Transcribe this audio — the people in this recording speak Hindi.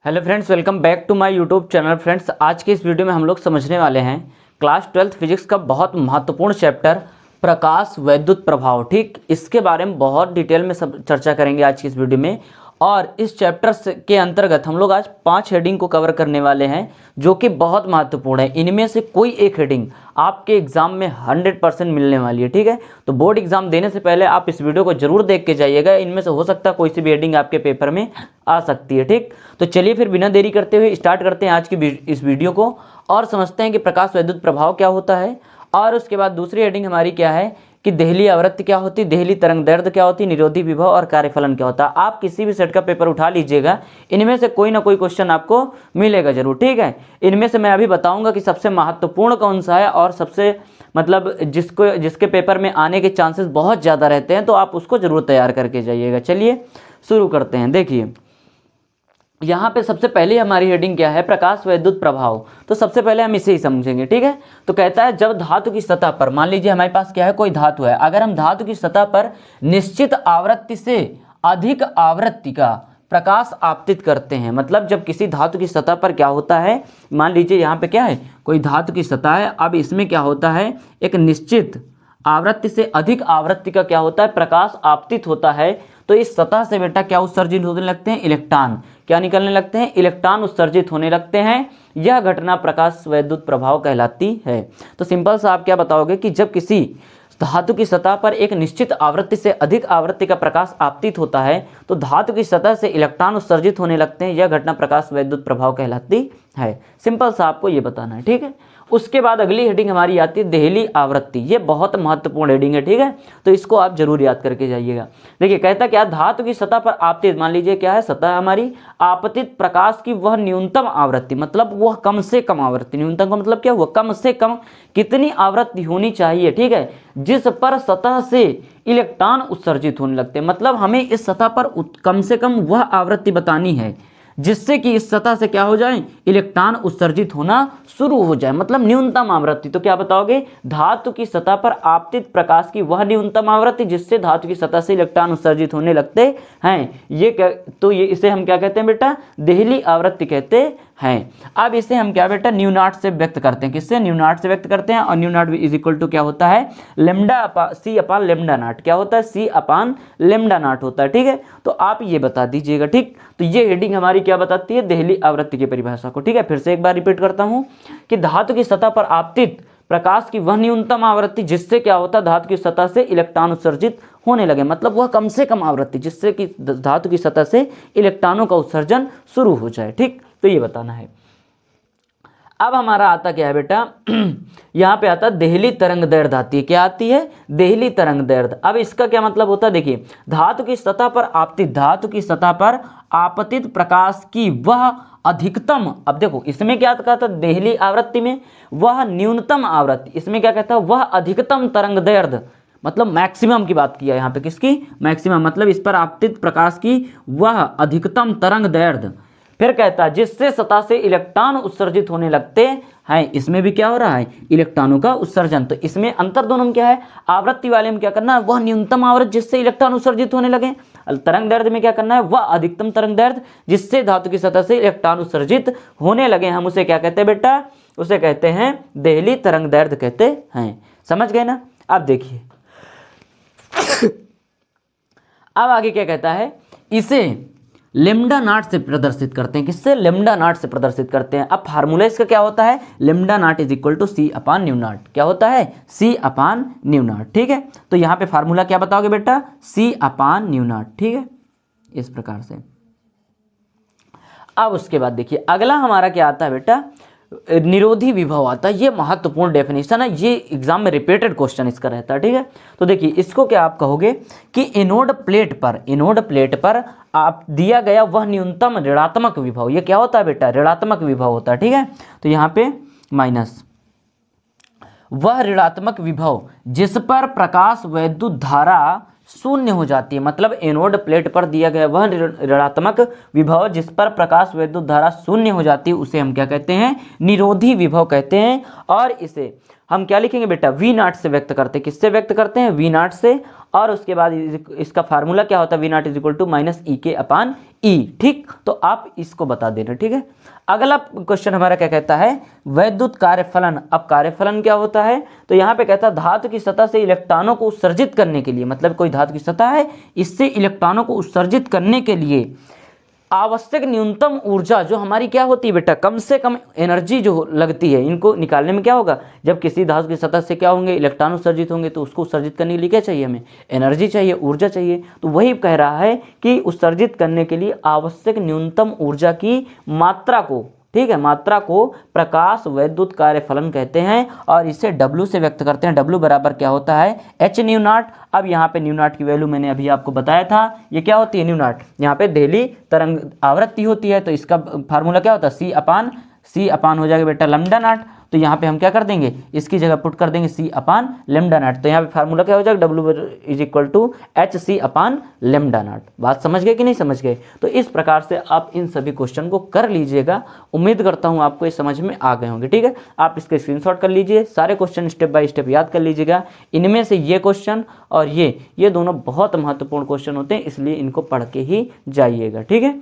Hello friends, welcome back to my YouTube channel. Friends, आज के इस वीडियो में हम लोग समझने वाले हैं क्लास 12th फिजिक्स का बहुत महत्वपूर्ण चैप्टर प्रकाश वैद्युत प्रभाव। ठीक, इसके बारे में बहुत डिटेल में सब चर्चा करेंगे आज की इस वीडियो में। और इस चैप्टर के अंतर्गत हम लोग आज 5 हेडिंग को कवर करने वाले हैं जो कि बहुत महत्वपूर्ण है। इनमें से कोई एक हेडिंग आपके एग्जाम में 100% मिलने वाली है। ठीक है, तो बोर्ड एग्जाम देने से पहले आप इस वीडियो को जरूर देख के जाइएगा। इनमें से हो सकता है कोई सी भी हेडिंग आपके पेपर में आ सकती है। ठीक, तो चलिए फिर बिना देरी करते हुए स्टार्ट करते हैं आज की इस वीडियो को और समझते हैं कि प्रकाश वैद्युत प्रभाव क्या होता है। और उसके बाद दूसरी हेडिंग हमारी क्या है कि देहली आवृत्ति क्या होती है, देहली तरंग दैर्ध्य क्या होती है, निरोधी विभव और कार्यफलन क्या होता है। आप किसी भी सेट का पेपर उठा लीजिएगा, इनमें से कोई ना कोई क्वेश्चन आपको मिलेगा जरूर। ठीक है, इनमें से मैं अभी बताऊंगा कि सबसे महत्वपूर्ण कौन सा है और सबसे जिसके पेपर में आने के चांसेस बहुत ज़्यादा रहते हैं, तो आप उसको जरूर तैयार करके जाइएगा। चलिए शुरू करते हैं। देखिए यहाँ पे सबसे पहले हमारी हेडिंग क्या है, प्रकाश वैद्युत प्रभाव। तो सबसे पहले हम इसे ही समझेंगे। ठीक है, तो कहता है जब धातु की सतह पर, मान लीजिए हमारे पास क्या है, कोई धातु है, अगर हम धातु की सतह पर निश्चित आवृत्ति से अधिक आवृत्ति का प्रकाश आपतित करते हैं, मतलब जब किसी धातु की सतह पर क्या होता है, मान लीजिए यहाँ पे क्या है, कोई धातु की सतह है, अब इसमें क्या होता है, एक निश्चित आवृत्ति से अधिक आवृत्ति का क्या होता है, प्रकाश आपतित होता है, तो इस सतह से बेटा क्या उत्सर्जित होने लगते हैं, इलेक्ट्रॉन क्या निकलने लगते हैं, इलेक्ट्रॉन उत्सर्जित होने लगते हैं। यह घटना प्रकाश वैद्युत प्रभाव कहलाती है। तो सिंपल सा आप क्या बताओगे कि जब किसी धातु की सतह पर एक निश्चित आवृत्ति से अधिक आवृत्ति का प्रकाश आपतित होता है तो धातु की सतह से इलेक्ट्रॉन उत्सर्जित होने लगते हैं। यह घटना प्रकाश वैद्युत प्रभाव कहलाती है। सिंपल सा आपको ये बताना है। ठीक है, उसके बाद अगली हेडिंग हमारी आती है देहली आवृत्ति। ये बहुत महत्वपूर्ण हेडिंग है। ठीक है, तो इसको आप जरूर याद करके जाइएगा। देखिए कहता क्या, धातु की सतह पर आपतित, मान लीजिए क्या है, सतह हमारी आपतित प्रकाश की वह न्यूनतम आवृत्ति, मतलब वह कम से कम आवृत्ति, न्यूनतम का मतलब क्या हुआ, कम से कम कितनी आवृत्ति होनी चाहिए। ठीक है, जिस पर सतह से इलेक्ट्रॉन उत्सर्जित होने लगते हैं, मतलब हमें इस सतह पर कम से कम वह आवृत्ति बतानी है जिससे कि इस सतह से क्या हो जाए, इलेक्ट्रॉन उत्सर्जित होना शुरू हो जाए, मतलब न्यूनतम आवृत्ति। तो क्या बताओगे, धातु की सतह पर आपतित प्रकाश की वह न्यूनतम आवृत्ति जिससे धातु की सतह से इलेक्ट्रॉन उत्सर्जित होने लगते हैं। ये क्या, तो ये इसे हम क्या कहते हैं बेटा, देहली आवृत्ति कहते हैं। अब इसे हम क्या बेटा, न्यू नॉट से व्यक्त करते हैं। किससे, न्यू नॉट से व्यक्त करते हैं। और nu naught is equal to क्या होता है, lambda c upon lambda naught. क्या होता है, सी अपान लेमडा नॉट होता है। ठीक है, तो आप ये बता दीजिएगा। ठीक, तो ये हेडिंग हमारी क्या बताती है, देहली आवृत्ति की परिभाषा को। ठीक है, फिर से एक बार रिपीट करता हूं कि धातु की सतह पर आपतित प्रकाश की वह न्यूनतम आवृत्ति जिससे क्या होता है, धातु की सतह से इलेक्ट्रॉन उत्सर्जित होने लगे, मतलब वह कम से कम आवृत्ति जिससे कि धातु की सतह से इलेक्ट्रॉनों का उत्सर्जन शुरू हो जाए। ठीक, तो ये बताना है। अब हमारा आता क्या है बेटा, यहाँ पे आता देहली तरंग दैर्ध्य आती है। क्या आती है, देहली तरंग दैर्ध्य। अब इसका क्या मतलब होता है, देखिए धातु की सतह पर आपतित, धातु की सतह पर आपतित प्रकाश की वह अधिकतम, अब देखो इसमें क्या कहता है, देहली आवृत्ति में वह न्यूनतम आवृत्ति, इसमें क्या कहता है, वह अधिकतम तरंग दैर्ध्य, मतलब मैक्सिमम की बात किया यहाँ पे, किसकी, मैक्सिमम, मतलब इस पर आपतित प्रकाश की वह अधिकतम तरंग दैर्ध्य। फिर कहता है जिससे सतह से इलेक्ट्रॉन उत्सर्जित होने लगते हैं, इसमें भी क्या हो रहा है, इलेक्ट्रॉनों का उत्सर्जन। तो इसमें अंतर दोनों में क्या है, आवृत्ति वाले में क्या करना है, वह न्यूनतम आवृत्ति जिससे इलेक्ट्रॉन उत्सर्जित होने लगे, तरंग दैर्ध्य में क्या करना है, वह अधिकतम तरंग दैर्ध्य जिससे धातु की सतह से इलेक्ट्रॉन उत्सर्जित होने लगे। हम उसे क्या कहते हैं बेटा, उसे कहते हैं देहली तरंग दैर्ध्य कहते हैं। समझ गए ना। अब देखिए अब आगे क्या कहता है, इसे लेमडा नॉट से प्रदर्शित करते हैं। किससे, लेमडा नॉट से प्रदर्शित करते हैं। अब फार्मूला इसका क्या होता है, lambda naught is equal to c upon nu naught. क्या होता है, सी अपान न्यू नॉट। ठीक है, तो यहाँ पे फार्मूला क्या बताओगे बेटा, सी अपान न्यू नॉट। ठीक है, इस प्रकार से। अब उसके बाद देखिए अगला हमारा क्या आता है बेटा, निरोधी विभव आता है। ये महत्वपूर्ण डेफिनेशन है, ये एग्जाम में रिपीटेड क्वेश्चन इसका रहता है। ठीक है, तो देखिए इसको क्या आप कहोगे कि एनोड प्लेट पर आप दिया गया वह न्यूनतम ऋणात्मक विभव, ये क्या होता है बेटा, ऋणात्मक विभव होता है। ठीक है, तो यहाँ पे माइनस, वह ऋणात्मक विभव जिस पर प्रकाश वैद्युत धारा शून्य हो जाती है, मतलब एनोड प्लेट पर दिया गया वह ऋणात्मक विभव जिस पर प्रकाश वैद्युत धारा शून्य हो जाती है, उसे हम क्या कहते हैं, निरोधी विभव कहते हैं। और इसे हम क्या लिखेंगे बेटा, वी नॉट से व्यक्त करते हैं। किससे व्यक्त करते हैं, वी नॉट से। और उसके बाद इसका फार्मूला क्या होता है, V naught is equal to minus E K upon ई। ठीक, तो आप इसको बता देना। ठीक है, अगला क्वेश्चन हमारा क्या कहता है, वैद्युत कार्यफलन। अब कार्यफलन क्या होता है, तो यहाँ पे कहता है धातु की सतह से इलेक्ट्रॉनों को उत्सर्जित करने के लिए, मतलब कोई धातु की सतह है, इससे इलेक्ट्रॉनों को उत्सर्जित करने के लिए आवश्यक न्यूनतम ऊर्जा जो हमारी क्या होती है बेटा, कम से कम एनर्जी जो लगती है, इनको निकालने में क्या होगा, जब किसी धातु की सतह से क्या होंगे, इलेक्ट्रॉन उत्सर्जित होंगे, तो उसको उत्सर्जित करने के लिए क्या चाहिए, हमें एनर्जी चाहिए, ऊर्जा चाहिए। तो वही कह रहा है कि उत्सर्जित करने के लिए आवश्यक न्यूनतम ऊर्जा की मात्रा को, ठीक है, मात्रा को प्रकाश वैद्युत कार्यफलन कहते हैं। और इसे W से व्यक्त करते हैं। W बराबर क्या होता है, H न्यू नॉट। अब यहाँ पे न्यू नॉट की वैल्यू मैंने अभी आपको बताया था, ये क्या होती है न्यू नॉट, यहाँ पे देहली तरंग आवृत्ति होती है, तो इसका फार्मूला क्या होता है, C अपान हो जाएगा बेटा लैम्डा नॉट। तो यहाँ पे हम क्या कर देंगे, इसकी जगह पुट कर देंगे C अपान लैम्डा नॉट। तो यहाँ पे फार्मूला क्या हो जाएगा, W is equal to HC upon lambda naught. बात समझ गए कि नहीं समझ गए। तो इस प्रकार से आप इन सभी क्वेश्चन को कर लीजिएगा। उम्मीद करता हूँ आपको ये समझ में आ गए होंगे। ठीक है, आप इसके स्क्रीनशॉट कर लीजिए, सारे क्वेश्चन स्टेप बाय स्टेप याद कर लीजिएगा। इनमें से ये क्वेश्चन और ये दोनों बहुत महत्वपूर्ण क्वेश्चन होते हैं, इसलिए इनको पढ़ के ही जाइएगा। ठीक है,